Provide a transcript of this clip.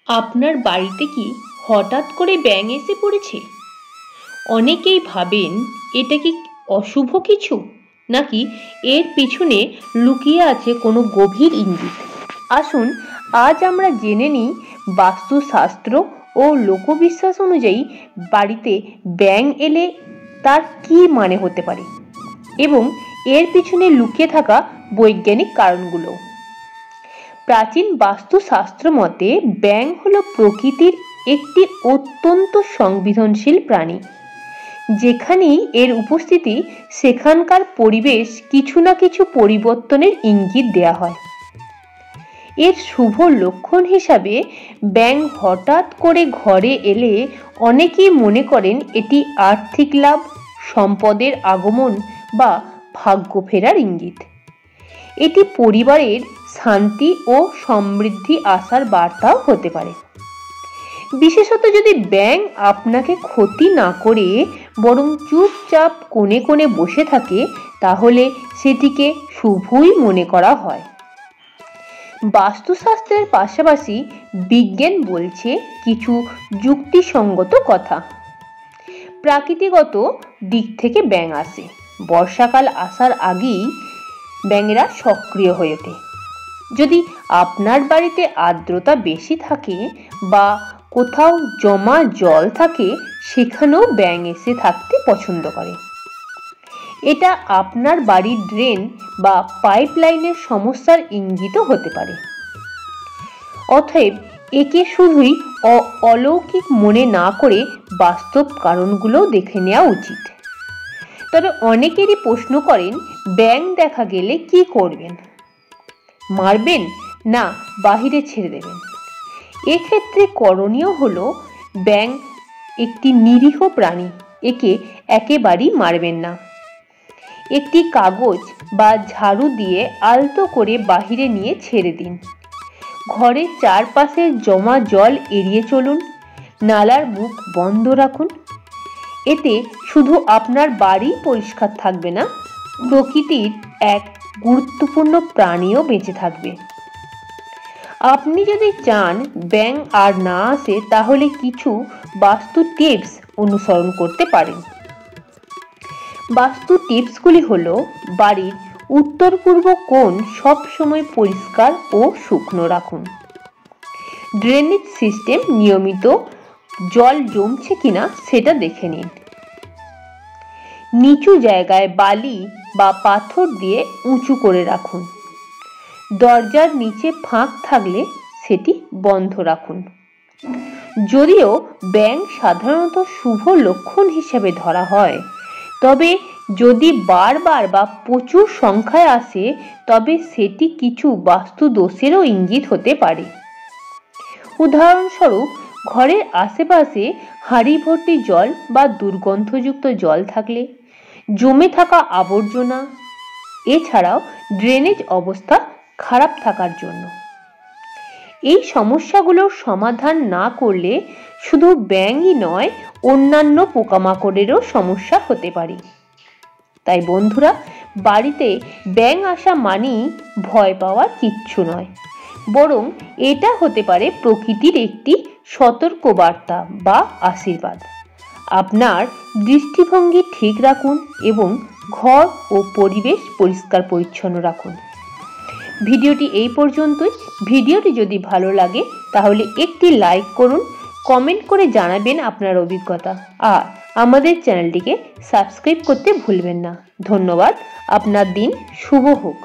আপনার বাড়িতে কি হঠাৎ করে ব্যাঙ এসে পড়েছে? অনেকেই ভাবেন এটা কি অশুভ কিছু, নাকি এর পিছনে লুকিয়ে আছে কোনো গভীর ইঙ্গিত। আসুন আজ আমরা জেনে নিই বাস্তুশাস্ত্র ও লোকবিশ্বাস অনুযায়ী বাড়িতে ব্যাঙ এলে তার কী মানে হতে পারে এবং এর পিছনে লুকিয়ে থাকা বৈজ্ঞানিক কারণগুলো। প্রাচীন বাস্তুশাস্ত্র মতে ব্যাঙ হলো প্রকৃতির একটি অত্যন্ত সংবেদনশীল প্রাণী। যেখানেই এর উপস্থিতি সেখানকার পরিবেশ কিছু না কিছু পরিবর্তনের ইঙ্গিত দেয়া হয়। এর শুভ লক্ষণ হিসাবে ব্যাঙ হঠাৎ করে ঘরে এলে অনেকেই মনে করেন এটি আর্থিক লাভ, সম্পদের আগমন বা ভাগ্য ফেরার ইঙ্গিত। এটি পরিবারের শান্তি ও সমৃদ্ধি আসার বার্তাও হতে পারে। বিশেষত যদি ব্যাঙ আপনাকে ক্ষতি না করে বরং চুপচাপ কোণে কোণে বসে থাকে, তাহলে সেটিকে শুভই মনে করা হয়। বাস্তুশাস্ত্রের পাশাপাশি বিজ্ঞান বলছে কিছু যুক্তিসঙ্গত কথা। প্রাকৃতিগত দিক থেকে ব্যাঙ আসে। বর্ষাকাল আসার আগেই ব্যাঙেরা সক্রিয় হয়ে ওঠে। যদি আপনার বাড়িতে আর্দ্রতা বেশি থাকে বা কোথাও জমা জল থাকে, সেখানেও ব্যাঙ এসে থাকতে পছন্দ করে। এটা আপনার বাড়ির ড্রেন বা পাইপলাইনের সমস্যার ইঙ্গিতও হতে পারে। অতএব একে শুধুই অলৌকিক মনে না করে বাস্তব কারণগুলো দেখে নেওয়া উচিত। তবে অনেকেরই প্রশ্ন করেন, ব্যাঙ দেখা গেলে কি করবেন? মারবেন না বাহিরে ছেড়ে দেবেন? এক্ষেত্রে করণীয় হলো, ব্যাঙ একটি নিরীহ প্রাণী, একে একেবারেই মারবেন না। একটি কাগজ বা ঝাড়ু দিয়ে আলতো করে বাহিরে নিয়ে ছেড়ে দিন। ঘরের চারপাশে জমা জল এড়িয়ে চলুন। নালার মুখ বন্ধ রাখুন। এতে শুধু আপনার বাড়ি পরিষ্কার থাকবে না, প্রকৃতির এক গুরুত্বপূর্ণ প্রাণীও বেঁচে থাকবে। আপনি যদি চান ব্যাঙ আর না আসে, তাহলে কিছু বাস্তু টিপস অনুসরণ করতে পারেন। বাস্তু টিপসগুলি হলো, বাড়ির উত্তর পূর্ব কোণ সবসময় পরিষ্কার ও শুকনো রাখুন। ড্রেনেজ সিস্টেম নিয়মিত জল জমছে কিনা সেটা দেখে নিন। নিচু জায়গায় বালি বা পাথর দিয়ে উঁচু করে রাখুন। দরজার নিচে ফাঁক থাকলে সেটি বন্ধ রাখুন। যদিও ব্যাঙ সাধারণত শুভ লক্ষণ হিসেবে ধরা হয়, তবে যদি বারবার বা প্রচুর সংখ্যায় আসে, তবে সেটি কিছু বাস্তু দোষেরও ইঙ্গিত হতে পারে। উদাহরণস্বরূপ, ঘরের আশেপাশে হাঁড়ি ভর্তি জল বা দুর্গন্ধযুক্ত জল থাকলে, জমে থাকা আবর্জনা, এছাড়াও ড্রেনেজ অবস্থা খারাপ থাকার জন্য। এই সমস্যাগুলোর সমাধান না করলে শুধু ব্যাঙই নয়, অন্যান্য পোকামাকড়েরও সমস্যা হতে পারে। তাই বন্ধুরা, বাড়িতে ব্যাঙ আসা মানেই ভয় পাওয়ার কিচ্ছু নয়, বরং এটা হতে পারে প্রকৃতির একটি সতর্কবার্তা বা আশীর্বাদ। আপনার দৃষ্টিভঙ্গি ঠিক রাখুন এবং ঘর ও পরিবেশ পরিষ্কার পরিচ্ছন্ন রাখুন। ভিডিওটি এই পর্যন্তই। ভিডিওটি যদি ভালো লাগে তাহলে একটি লাইক করুন, কমেন্ট করে জানাবেন আপনার অভিজ্ঞতা, আর আমাদের চ্যানেলটিকে সাবস্ক্রাইব করতে ভুলবেন না। ধন্যবাদ। আপনার দিন শুভ হোক।